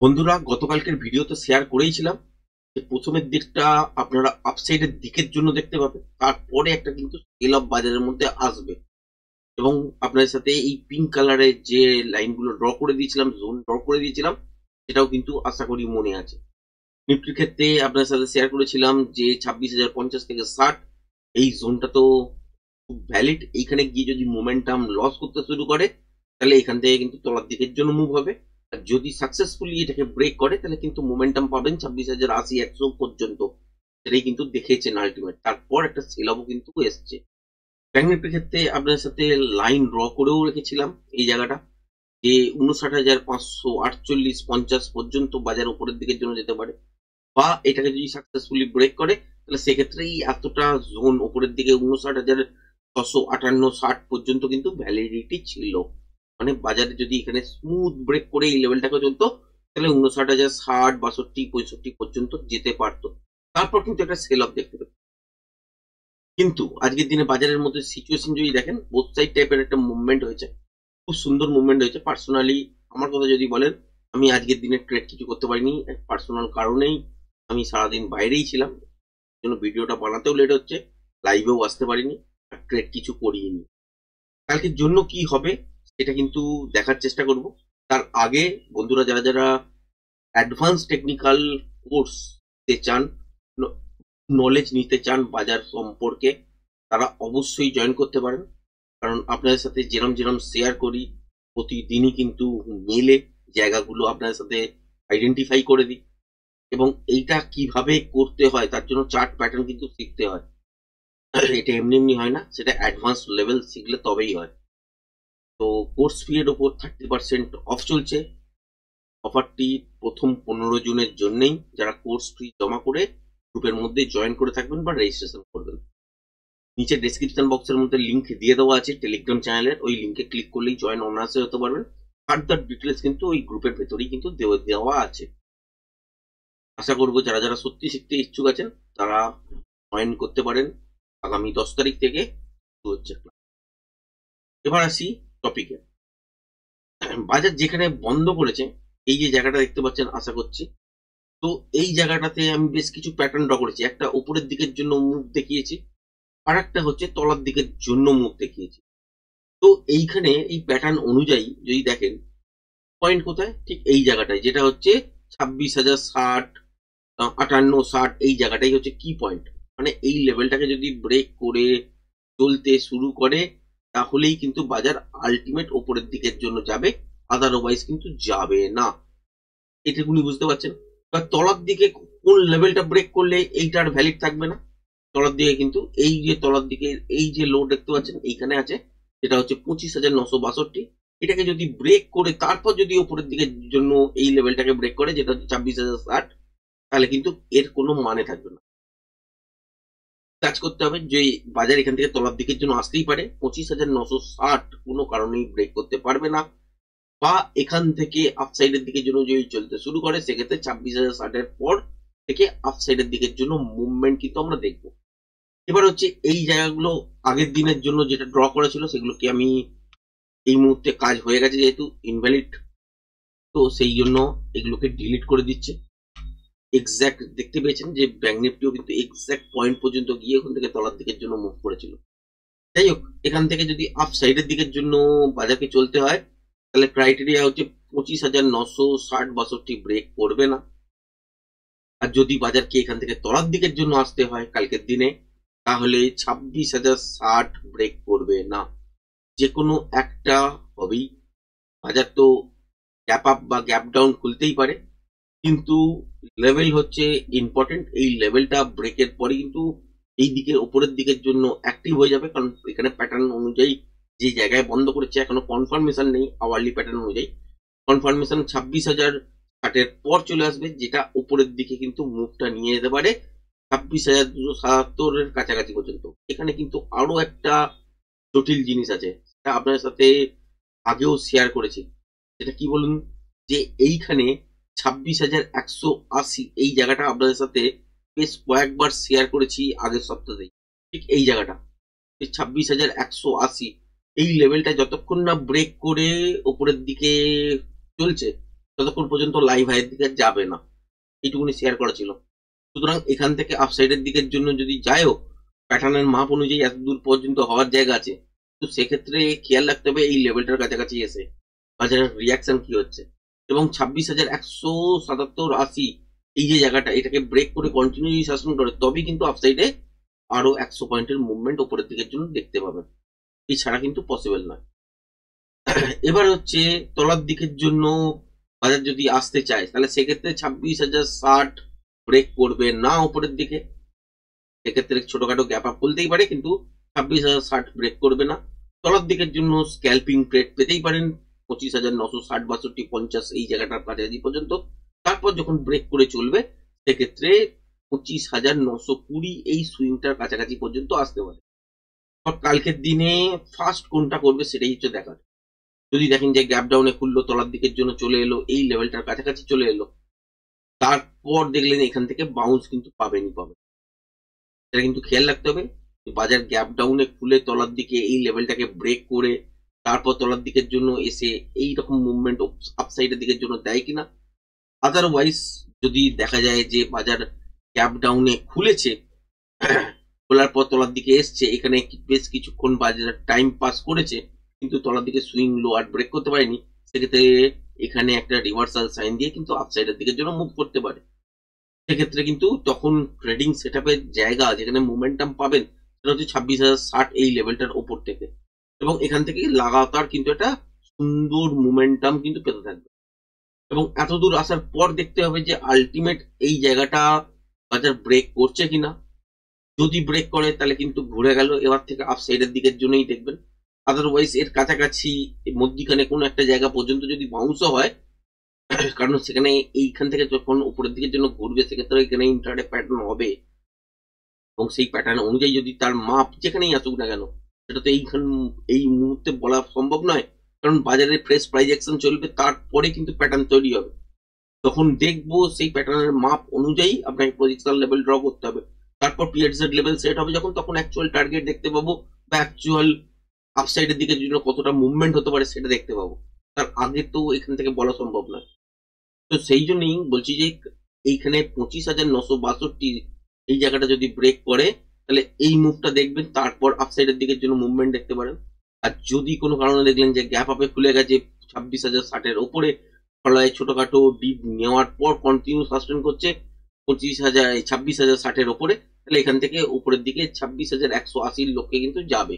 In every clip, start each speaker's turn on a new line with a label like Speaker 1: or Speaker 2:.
Speaker 1: বন্ধুরা, গতকালকের ভিডিওতে শেয়ার করেইছিলাম যে প্রথমের দিকটা আপনারা আপসাইডের দিকের জন্য দেখতে পাবেন, তারপরে একটা কিন্তু স্কেল অফ বাজারের মধ্যে আসবে। এবং আপনাদের সাথে এই পিঙ্ক কালারের যে লাইনগুলো ড্র করে দিয়েছিলাম, জোন ড্র করে দিয়েছিলাম, সেটাও কিন্তু আশা করি মনে আছে। নিফটির ক্ষেত্রে আপনাদের সাথে শেয়ার করেছিলাম যে 26,050 থেকে 60 এই জোনটা তো খুব ভ্যালিড। এইখানে গিয়ে যদি মোমেন্টাম লস করতে শুরু করে, তাহলে এখান থেকে কিন্তু তলার দিকের জন্য মুভ হবে। আর যদি সাকসেসফুলি এটাকে ব্রেক করে, তাহলে কিন্তু মোমেন্টাম পাবেন 26,080-100 পর্যন্ত। সেটাই কিন্তু দেখেছেন আলটিমেট। তারপর একটা সেল অফও কিন্তু এসছে। ব্যাংক নিফটির ক্ষেত্রে আপনাদের সাথে লাইন ড্র করেও রেখেছিলাম এই জায়গাটা, যে 59,548-50 পর্যন্ত বাজার উপরের দিকের জন্য যেতে পারে, বা এটাকে যদি সাকসেসফুলি ব্রেক করে, তাহলে সেক্ষেত্রে এই এতটা জোন উপরের দিকে 59,658-60 পর্যন্ত কিন্তু ভ্যালিডিটি ছিল। মানে বাজারে যদি এখানে স্মুথ ব্রেক করে এই লেভেলটাকে চলতো, তাহলে 59,060, 62, 65 পর্যন্ত যেতে পারতো। তারপর কিন্তু একটা সেল অফ দেখতে পেত। কিন্তু আজকের দিনে বাজারের মধ্যে সিচুয়েশন যদি দেখেন, বোথ সাইড টাইপের একটা মুভমেন্ট হয়েছে, খুব সুন্দর মুভমেন্ট হয়েছে। পার্সোনালি আমার কথা যদি বলেন, আমি আজকের দিনে ট্রেড কিছু করতে পারিনি, পার্সোনাল কারণেই। আমি সারাদিন বাইরেই ছিলাম, জন্য ভিডিওটা বানাতেও লেট হচ্ছে, লাইভেও আসতে পারিনি, আর ট্রেড কিছু করিনি। কালকের জন্য কি হবে সেটা কিন্তু দেখার চেষ্টা করব। তার আগে বন্ধুরা, যারা যারা অ্যাডভান্স টেকনিক্যাল কোর্স নিতে চান, নলেজ নিতে চান বাজার সম্পর্কে, তারা অবশ্যই জয়েন করতে পারেন। কারণ আপনাদের সাথে যেরম যেরম শেয়ার করি, প্রতিদিনই কিন্তু মেলে জায়গাগুলো আপনাদের সাথে আইডেন্টিফাই করে দিই। এবং এইটা কিভাবে করতে হয় তার জন্য চার্ট প্যাটার্ন কিন্তু শিখতে হয়। এটা এমনি এমনি হয় না, সেটা অ্যাডভান্স লেভেল শিখলে তবেই হয়। তো কোর্স ফি এর ওপর 30% অফ চলছে। অফারটি প্রথম 15 জনের জন্যই, যারা কোর্স ফি জমা করে গ্রুপের মধ্যে জয়েন করে থাকবেন বা রেজিস্ট্রেশন করবেন। নিচে ডেসক্রিপশন বক্সের মধ্যে লিংক দিয়ে দেওয়া আছে টেলিগ্রাম চ্যানেলের, ওই লিংকে ক্লিক করলেই জয়েন অনার্সে হতে পারবেন। ফার্দার ডিটেলস কিন্তু ওই গ্রুপের ভেতরেই কিন্তু দেওয়া আছে। আশা করবো যারা যারা সত্যি শিখতে ইচ্ছুক আছেন, তারা জয়েন করতে পারেন। আগামী 10 তারিখ থেকে শুরু হচ্ছে ক্লাস। এবার আসি টপিকে। বাজার যেখানে বন্ধ করেছে, এই যে জায়গাটা দেখতে পাচ্ছেন, আশা করছি তো এই জায়গাটাতে আমি বেশ কিছু প্যাটার্ন ড্র করেছি। একটা উপরের দিকের জন্য মুভ দেখিয়েছি, আর একটা হচ্ছে তলার দিকের জন্য মুভ দেখিয়েছি। তো এইখানে এই প্যাটার্ন অনুযায়ী যদি দেখেন, পয়েন্ট কোথায়, ঠিক এই জায়গাটায়, যেটা হচ্ছে 26,060, 58-60, এই জায়গাটাই হচ্ছে কি পয়েন্ট। মানে এই লেভেলটাকে যদি ব্রেক করে চলতে শুরু করে, তাহলেই কিন্তু বাজার আলটিমেট ওপরের দিকের জন্য যাবে, আদারওয়াইজ কিন্তু যাবে না। এটুকুনি বুঝতে পারছেন। এবার তলার দিকে কোন লেভেলটা ব্রেক করলে এইটার ভ্যালিড থাকবে না। তলার দিকে কিন্তু এই যে তলার দিকে এই যে লো দেখতে পাচ্ছেন এইখানে আছে, যেটা হচ্ছে 25,962। এটাকে যদি ব্রেক করে তারপর যদি উপরের দিকের জন্য এই লেভেলটাকে ব্রেক করে, যেটা হচ্ছে 26,060, তাহলে কিন্তু এর কোনো মানে থাকবে না। কাজ করতে হবে যে বাজার এখান থেকে তলার দিকের জন্য আসতেই পারে, 25,960 কোনো কারণেই ব্রেক করতে পারবে না। বা এখান থেকে আপসাইডের দিকের জন্য যদি চলতে শুরু করে, সেক্ষেত্রে 26,060-এর পর থেকে আপসাইডের দিকের জন্য মুভমেন্ট কিন্তু আমরা দেখবো। এবার হচ্ছে এই জায়গাগুলো আগের দিনের জন্য যেটা ড্র করা ছিল, সেগুলোকে আমি এই মুহূর্তে কাজ হয়ে গেছে যেহেতু ইনভ্যালিড, তো সেই জন্য এগুলোকে ডিলিট করে দিচ্ছে। এক্স্যাক্ট দেখতে পেয়েছেন যে ব্যাংক নিফটিও কিন্তু এক্স্যাক্ট পয়েন্ট পর্যন্ত গিয়ে ওখান থেকে তলার দিকের জন্য মুভ করেছিল। যাই হোক, এখান থেকে যদি আপ সাইডের দিকের জন্য বাজারকে চলতে হয়, তাহলে ক্রাইটেরিয়া হচ্ছে 25,960-62 ব্রেক করবে না। আর যদি বাজারকে এখান থেকে তলার দিকের জন্য আসতে হয় কালকের দিনে, তাহলে 26,060 ব্রেক করবে না। যে কোনো একটা হবেই। বাজার তো গ্যাপ আপ বা গ্যাপ ডাউন খুলতেই পারে, কিন্তু লেভেল হচ্ছে ইম্পর্টেন্ট। এই লেভেলটা ব্রেকের পরে কিন্তু এই দিকে উপরের দিকের জন্য অ্যাক্টিভ হয়ে যাবে, কারণ এখানে প্যাটার্ন অনুযায়ী যে জায়গায় বন্ধ করেছে, এখনো কনফার্মেশন নেই। আওয়ারলি প্যাটার্ন অনুযায়ী কনফার্মেশন 26,060-এর পর চলে আসবে, যেটা উপরের দিকে কিন্তু মুভটা নিয়ে যেতে পারে 26,277-এর কাছাকাছি পর্যন্ত। এখানে কিন্তু আরো একটা জটিল জিনিস আছে, সেটা আপনার সাথে আগেও শেয়ার করেছি। সেটা কি বলুন, যে এইখানে 26,180 এই জায়গাটা আপনাদের সাথে বেশ কয়েকবার শেয়ার করেছি আগের সপ্তাহে। ঠিক এই জায়গাটা 26,180, এই লেভেলটা যতক্ষণ না ব্রেক করে উপরের দিকে চলছে, ততক্ষণ পর্যন্ত লাইভ হাইয়ের দিকে যাবে না, এইটুকুনি শেয়ার করা ছিল। সুতরাং এখান থেকে আপসাইডের দিকের জন্য যদি যায়ও, প্যাটার্নের মাপ অনুযায়ী এত দূর পর্যন্ত হওয়ার জায়গা আছে, তো সেক্ষেত্রে খেয়াল রাখতে হবে এই লেভেলটার কাছাকাছি এসে বাজারের রিয়াকশন কি হচ্ছে। এবং 26,177-80 এই যে জায়গাটা, এটাকে ব্রেক করে কন্টিনিউ শাসন করে, তবেই কিন্তু আপসাইডে আরো 100 পয়েন্টের মুভমেন্ট উপরের দিকের জন্য দেখতে পাবেন, এছাড়া কিন্তু পসিবল নয়। এবার হচ্ছে তলার দিকের জন্য বাজার যদি আসতে চায়, তাহলে সেক্ষেত্রে 26,060 ব্রেক করবে না উপরের দিকে, সেক্ষেত্রে ছোটখাটো গ্যাপ আপ খুলতেই পারে, কিন্তু 26,060 ব্রেক করবে না। তলার দিকের জন্য স্ক্যাল্পিং ট্রেড পেতেই পারেন 25,960, 62, 50 এই জায়গাটার কাছাকাছি পর্যন্ত। তারপর যখন ব্রেক করে চলবে, সেক্ষেত্রে 25,920 এই সুইংটার কাছাকাছি পর্যন্ত আসতে পারে। কালকের দিনে ফার্স্ট কোনটা করবে সেটাই হচ্ছে দেখার। যদি দেখেন যে গ্যাপ ডাউনে খুললো, তলার দিকের জন্য চলে এলো, এই লেভেলটার কাছাকাছি চলে এলো, তারপর দেখলেন এখান থেকে বাউন্স কিন্তু পাবেনই পাবে। এটা কিন্তু খেয়াল রাখতে হবে, বাজার গ্যাপ ডাউনে খুলে তলার দিকে এই লেভেলটাকে ব্রেক করে তারপর তলার দিকের জন্য এসে এই রকম মুভমেন্ট আপসাইডের দিকের জন্য দেয় কিনা। আদারওয়াইজ যদি দেখা যায় যে বাজার গ্যাপ ডাউনে খুলেছে, খোলার পর তলার দিকে এসছে, এখানে বেশ কিছুক্ষণ বাজার টাইম পাস করেছে, কিন্তু তলার দিকে সুইং লো আর ব্রেক করতে পারেনি, সেক্ষেত্রে এখানে একটা রিভার্সাল সাইন দিয়ে কিন্তু আপসাইডের দিকের জন্য মুভ করতে পারে। সেক্ষেত্রে কিন্তু তখন ট্রেডিং সেট আপের জায়গা যেখানে মোমেন্টাম পাবেন সেটা হচ্ছে 26,060 এই লেভেলটার ওপর থেকে, এবং এখান থেকে লাগাতার কিন্তু একটা সুন্দর মোমেন্টাম কিন্তু পেতে থাকবে। এবং এত দূর আসার পর দেখতে হবে যে আলটিমেট এই জায়গাটা বাজার ব্রেক করছে কিনা। যদি ব্রেক করে তাহলে কিন্তু ঘুরে গেল, এবার থেকে আপসাইডের দিকের জন্যই দেখবেন। আদারওয়াইজ এর কাছাকাছি মধ্যিখানে কোনো একটা জায়গা পর্যন্ত যদি বাউন্সও হয়, কারণ সেখানে এইখান থেকে যখন উপরের দিকের জন্য ঘুরবে, সেক্ষেত্রে এখানে ইন্টারডে প্যাটার্ন হবে, এবং সেই প্যাটার্ন অনুযায়ী যদি তার মাপ যেখানেই আসুক না কেন, সেটা তো এই মুহূর্তে বলা সম্ভব নয়, কারণ বাজারে ফ্রেশ প্রাইস অ্যাকশন চলবে, তারপরে কিন্তু প্যাটার্ন তৈরি হবে। তখন দেখবো সেই প্যাটার্নের মাপ অনুযায়ী আপনাকে পজিশনাল লেভেল ড্র করতে হবে। তারপর পিএসজেড লেভেল সেট হবে যখন, তখন অ্যাকচুয়াল টার্গেট দেখতে পাবো, বা অ্যাকচুয়াল আপসাইডের দিকে জন্য কতটা মুভমেন্ট হতে পারে সেটা দেখতে পাবো। তার আগে তো এখান থেকে বলা সম্ভব নয়। তো সেই জন্যই বলছি যে এইখানে 25,962 এই জায়গাটা যদি ব্রেক করে, তাহলে এই মুভটা দেখবেন, তারপর আপসাইডের দিকের জন্য মুভমেন্ট দেখতে পারেন। আর যদি কোনো কারণে দেখলেন যে গ্যাপ আপে খুলে গেছে 26,060-এর ওপরে, ফলায় ছোটখাটো ডিপ নেওয়ার পর কন্টিনিউ সাস্টেন করছে 26,060-এর ওপরে, তাহলে এখান থেকে উপরের দিকে 26,180 লক্ষ্যে কিন্তু যাবে।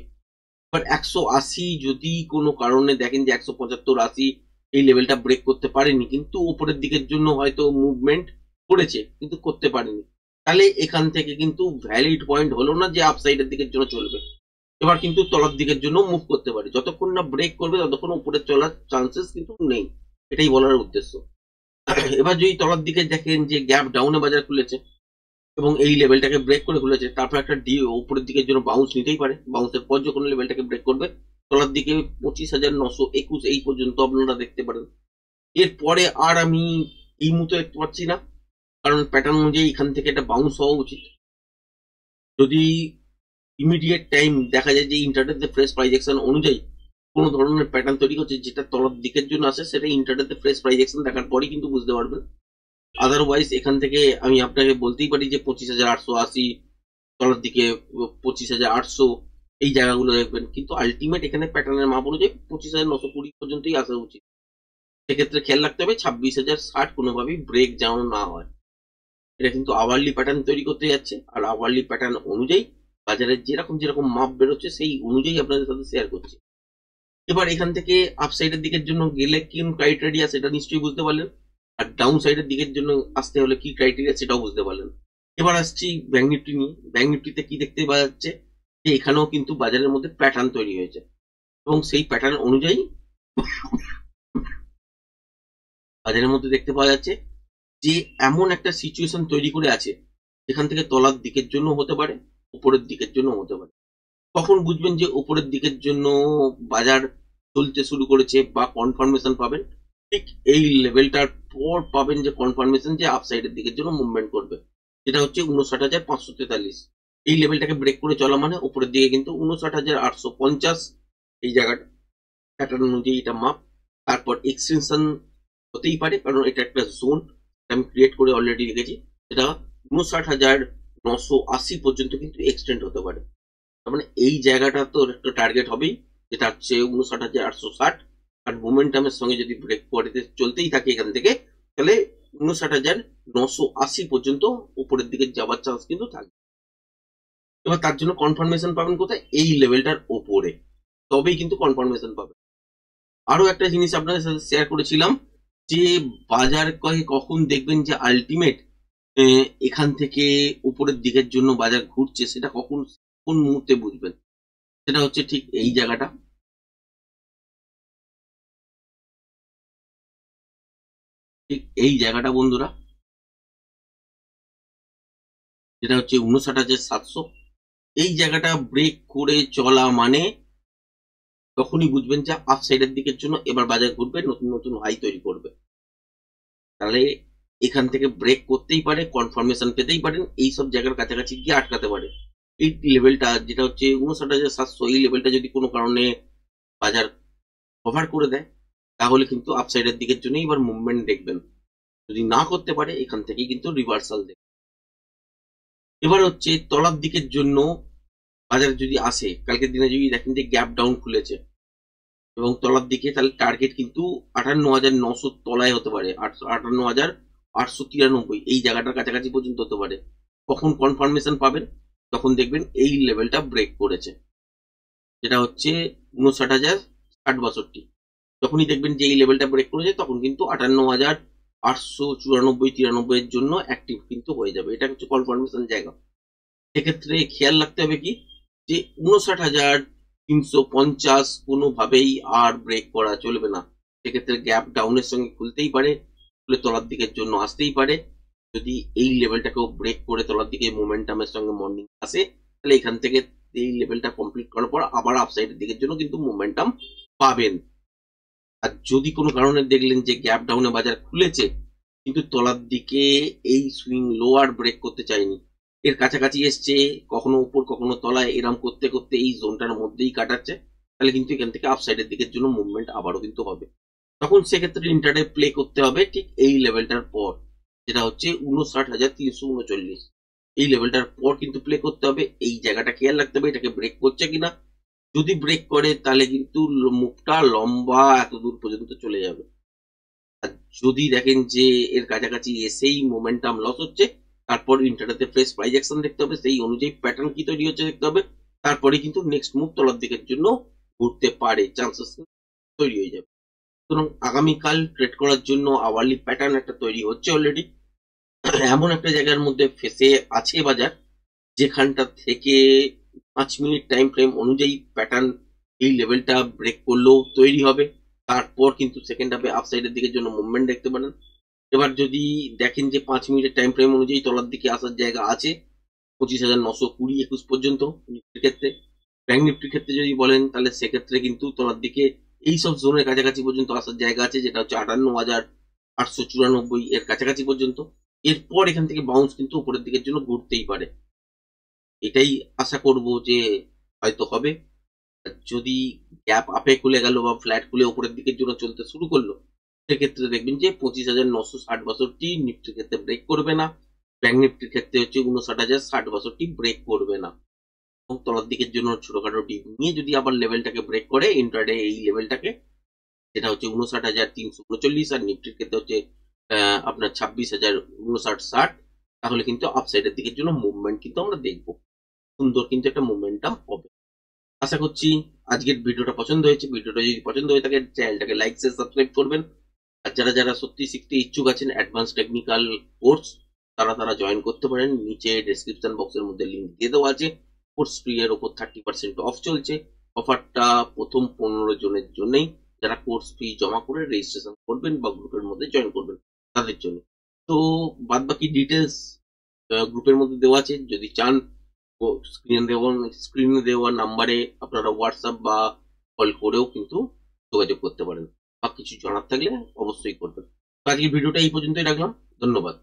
Speaker 1: বাট 180 যদি কোনো কারণে দেখেন যে 175-80 এই লেভেলটা ব্রেক করতে পারেনি, কিন্তু উপরের দিকের জন্য হয়তো মুভমেন্ট করেছে কিন্তু করতে পারেনি, তাহলে এখান থেকে কিন্তু ভ্যালিড পয়েন্ট হলো না যে আপসাইডের দিকের জন্য চলবে। এবার কিন্তু তলার দিকের জন্য মুভ করতে পারে, যতক্ষণ না ব্রেক করবে ততক্ষণ উপরে চলার চান্সেস কিন্তু নেই, এটাই বলার উদ্দেশ্য। এবার যদি তলার দিকে দেখেন যে গ্যাপ ডাউনে বাজার খুলেছে এবং এই লেভেলটাকে ব্রেক করে খুলেছে, তারপর একটা উপরের দিকের জন্য বাউন্স নিতেই পারে, বাউন্সের পর যখন লেভেলটাকে ব্রেক করবে, তলার দিকে 25,921 এই পর্যন্ত আপনারা দেখতে পারেন। এরপরে আর আমি এই মুহূর্তে দেখতে পাচ্ছি না, কারণ প্যাটার্ন অনুযায়ী এখান থেকে একটা বাউন্স হওয়া উচিত। যদি ইমিডিয়েট টাইম দেখা যায় যে ইন্টারডেতে ফ্রেশ প্রাইস অ্যাকশন অনুযায়ী কোনো ধরনের প্যাটার্ন তৈরি করছে যেটা তলার দিকের জন্য আসে, সেটা ইন্টারডেতে ফ্রেশ প্রাইস অ্যাকশন দেখার পরই কিন্তু বুঝতে পারবেন। আদারওয়াইজ এখান থেকে আমি আপনাকে বলতেই পারি যে 25,880 তলার দিকে 25,800 এই জায়গাগুলো দেখবেন, কিন্তু আলটিমেট এখানে প্যাটার্নের মাপ অনুযায়ী 25,920 পর্যন্তই আসা উচিত। সেক্ষেত্রে খেয়াল রাখতে হবে 26,060 কোনোভাবেই ব্রেক যেন না হয়। এটা কিন্তু আওয়ারলি প্যাটার্ন তৈরি করতে যাচ্ছে, আর আওয়ারলি প্যাটার্ন অনুযায়ী বাজারে যেরকম মাপ বেরোচ্ছে সেই অনুযায়ী আপনাদের সাথে শেয়ার করছি। এবার এখান থেকে আপসাইডের দিকের জন্য গেলে কি ক্রাইটেরিয়া সেটা নিশ্চয়ই বুঝতে পারলেন, আর ডাউন সাইডের দিকের জন্য আসতে হলে কি ক্রাইটেরিয়া সেটাও বুঝতে পারলেন। এবার আসছি ব্যাংক নিফটি নিয়ে। ব্যাংক নিফটিতে কি দেখতে পাওয়া যাচ্ছে যে এখানেও কিন্তু বাজারের মধ্যে প্যাটার্ন তৈরি হয়েছে, এবং সেই প্যাটার্ন অনুযায়ী বাজারের মধ্যে দেখতে পাওয়া যাচ্ছে যে এমন একটা সিচুয়েশন তৈরি করে আছে যেখান থেকে তলার দিকের জন্য হতে পারে, উপরের দিকের জন্য হতে পারে। কখন বুঝবেন যে উপরের দিকের জন্য বাজার চলতে শুরু করেছে বা কনফার্মেশন পাবেন? ঠিক এই লেভেলটার পর পাবেন যে কনফার্মেশন যে আপসাইডের দিকের জন্য মুভমেন্ট করবে, যেটা হচ্ছে 59,543। এই লেভেলটাকে ব্রেক করে চলা মানে উপরের দিকে কিন্তু 59,850 এই জায়গাটা প্যাটার্ন অনুযায়ী এটা মাপ। তারপর এক্সটেনশন হতেই পারে, কারণ এটা একটা জোন আমি ক্রিয়েট করে অলরেডি রেখেছি, সেটা 59,980 পর্যন্ত কিন্তু এক্সটেন্ড হতে পারে। তার মানে এই জায়গাটা তো একটা টার্গেট হবেই, যেটা হচ্ছে 59,860। আর মোমেন্টামের সঙ্গে যদি ব্রেক করে চলতেই থাকে এখান থেকে, তাহলে 59,980 পর্যন্ত উপরের দিকে যাওয়ার চান্স কিন্তু থাকবে। এবার তার জন্য কনফার্মেশন পাবেন কোথায়? এই লেভেলটার ওপরে, তবেই কিন্তু কনফার্মেশন পাবেন। আরো একটা জিনিস আপনাদের সাথে শেয়ার করেছিলাম, যে বাজার কখন দেখবেন যে আলটিমেট এখান থেকে উপরের দিকের জন্য বাজার ঘুরছে, সেটা কখন, কোন মুহূর্তে বুঝবেন? সেটা হচ্ছে ঠিক এই জায়গাটা, ঠিক এই জায়গাটা বন্ধুরা, যেটা হচ্ছে 59,700। এই জায়গাটা ব্রেক করে চলা মানে তখনই বুঝবেন যে আপসাইডের দিকের জন্য এবার বাজার ঘুরবে, নতুন নতুন হাই তৈরি করবে। তাহলে এখান থেকে ব্রেক করতেই পারে, কনফার্মেশন পেতেই পারেন, এই সব জায়গার কাছাকাছি গিয়ে আটকাতে পারে। এই লেভেলটা যেটা হচ্ছে 59,700, এই লেভেলটা যদি কোনো কারণে বাজার কভার করে দেয়, তাহলে কিন্তু আপসাইডের দিকের জন্য এবার মুভমেন্ট দেখবেন। যদি না করতে পারে, এখান থেকে কিন্তু রিভার্সাল দেখবেন। এবার হচ্ছে তলার দিকের জন্য বাজার যদি আসে, কালকের দিনে যদি দেখেন যে গ্যাপ ডাউন খুলেছে এবং তলার দিকে, তাহলে টার্গেট কিন্তু 58,900 তলায় হতে পারে, 58,893, এই জায়গাটার কাছাকাছি পর্যন্ত হতে পারে। কখন কনফার্মেশন পাবেন? তখন দেখবেন এই লেভেলটা ব্রেক করেছে, যেটা হচ্ছে 59,060-62। যখনই দেখবেন যে এই লেভেলটা ব্রেক করেছে, তখন কিন্তু 58,894-93 এর জন্য অ্যাক্টিভ কিন্তু হয়ে যাবে। এটা হচ্ছে কনফার্মেশন জায়গা। সেক্ষেত্রে খেয়াল রাখতে হবে কি, যে 59,350 কোনোভাবেই আর ব্রেক করা চলবে না। সেক্ষেত্রে গ্যাপ ডাউনের সঙ্গে খুলতেই পারে, খুলে তলার দিকের জন্য আসতেই পারে। যদি এই লেভেলটাকেও ব্রেক করে তলার দিকে মোমেন্টামের সঙ্গে মর্নিং আসে, তাহলে এখান থেকে এই লেভেলটা কমপ্লিট করার পর আবার আপসাইডের দিকের জন্য কিন্তু মোমেন্টাম পাবেন। আর যদি কোনো কারণে দেখলেন যে গ্যাপ ডাউনে বাজার খুলেছে, কিন্তু তলার দিকে এই সুইং লোয়ার ব্রেক করতে চায়নি, এর কাছাকাছি এসছে, কখনো উপর কখনো তলায়, এরম করতে করতে এই জোনটার মধ্যেই কাটাচ্ছে, তাহলে কিন্তু এখান থেকে আপসাইডের দিকের জন্য মুভমেন্ট আবারও কিন্তু হবে। তখন সেক্ষেত্রে ইন্টারডে প্লে করতে হবে ঠিক এই লেভেলটার পর, যেটা হচ্ছে 59,339। এই লেভেলটার পর কিন্তু প্লে করতে হবে। এই জায়গাটা খেয়াল রাখতে হবে, এটাকে ব্রেক করছে কিনা। যদি ব্রেক করে, তাহলে কিন্তু মুখটা লম্বা এত দূর পর্যন্ত চলে যাবে। আর যদি দেখেন যে এর কাছাকাছি এসেই মোমেন্টাম লস হচ্ছে, তারপর ইন্টারডেতে ফ্রেশ প্রাইস অ্যাকশন দেখতে হবে, সেই অনুযায়ী প্যাটার্ন কি তৈরি হচ্ছে দেখতে হবে। তারপরে কিন্তু নেক্সট মুভ তলার দিকের জন্য ঘুরতে পারে, চান্সেস তৈরি হয়ে যাবে। সুতরাং আগামীকাল ট্রেড করার জন্য আওয়ারলি প্যাটার্ন একটা তৈরি হচ্ছে অলরেডি। এমন একটা জায়গার মধ্যে ফেসে আছে বাজার, যেখানটা থেকে 5 মিনিট টাইম ফ্রেম অনুযায়ী প্যাটার্ন এই লেভেলটা ব্রেক করলেও তৈরি হবে। তারপর কিন্তু সেকেন্ড হাফে আপসাইডের দিকের জন্য মুভমেন্ট দেখতে পারেন। এবার যদি দেখেন যে 5 মিনিটের টাইম ফ্রেম অনুযায়ী তলার দিকে আসার জায়গা আছে 25,920-21 পর্যন্ত নিফটির ক্ষেত্রে। ব্যাংক নিফটির ক্ষেত্রে যদি বলেন, তাহলে সেক্ষেত্রে কিন্তু তলার দিকে এইসব জোনের কাছাকাছি পর্যন্ত আসার জায়গা আছে, যেটা হচ্ছে 58,894 এর কাছাকাছি পর্যন্ত। এরপর এখান থেকে বাউন্স কিন্তু উপরের দিকের জন্য ঘুরতেই পারে, এটাই আশা করব যে হয়তো হবে। যদি গ্যাপ আপে খুলে গেল বা ফ্ল্যাট খুলে উপরের দিকের জন্য চলতে শুরু করলো, সেক্ষেত্রে দেখবেন যে 25,960-62 নিফটির ক্ষেত্রে ব্রেক করবে না। ব্যাংক নিফটির ক্ষেত্রে হচ্ছে 59,060-62 ব্রেক করবে না। এবং তলার দিকের জন্য ছোটখাটো ডিপ নিয়ে যদি আবার লেভেলটাকে ব্রেক করে ইন্ট্রাডে এই লেভেলটাকে, যেটা হচ্ছে 59,339, আর নিফটির ক্ষেত্রে হচ্ছে আপনার 26,059-60, তাহলে কিন্তু আপসাইডের দিকের জন্য মুভমেন্ট কিন্তু আমরা দেখবো, সুন্দর কিন্তু একটা মুভমেন্টাম হবে। আশা করছি আজকের ভিডিওটা পছন্দ হয়েছে। ভিডিওটা যদি পছন্দ হয়ে থাকে, চ্যানেলটাকে লাইক শেয়ার সাবস্ক্রাইব করবেন। আর যারা যারা সত্যি শিখতে ইচ্ছুক আছেন অ্যাডভান্স টেকনিক্যাল কোর্স, তারা জয়েন করতে পারেন। নিচে ডেসক্রিপশন বক্সের মধ্যে লিঙ্ক দিয়ে দেওয়া আছে। কোর্স ফ্রি এর উপর 30% অফ চলছে। অফারটা প্রথম 15 জনের জন্যই, যারা কোর্স ফি জমা করে রেজিস্ট্রেশন করবেন বা গ্রুপের মধ্যে জয়েন করবেন তাদের জন্য। তো বাদ বাকি ডিটেলস গ্রুপের মধ্যে দেওয়া আছে, যদি চান স্ক্রিনে দেওয়া নাম্বারে আপনারা হোয়াটসঅ্যাপ বা কল করেও কিন্তু যোগাযোগ করতে পারেন, বা কিছু জানার থাকলে অবশ্যই করবেন। তো আজকের ভিডিওটা এই পর্যন্তই রাখলাম। ধন্যবাদ।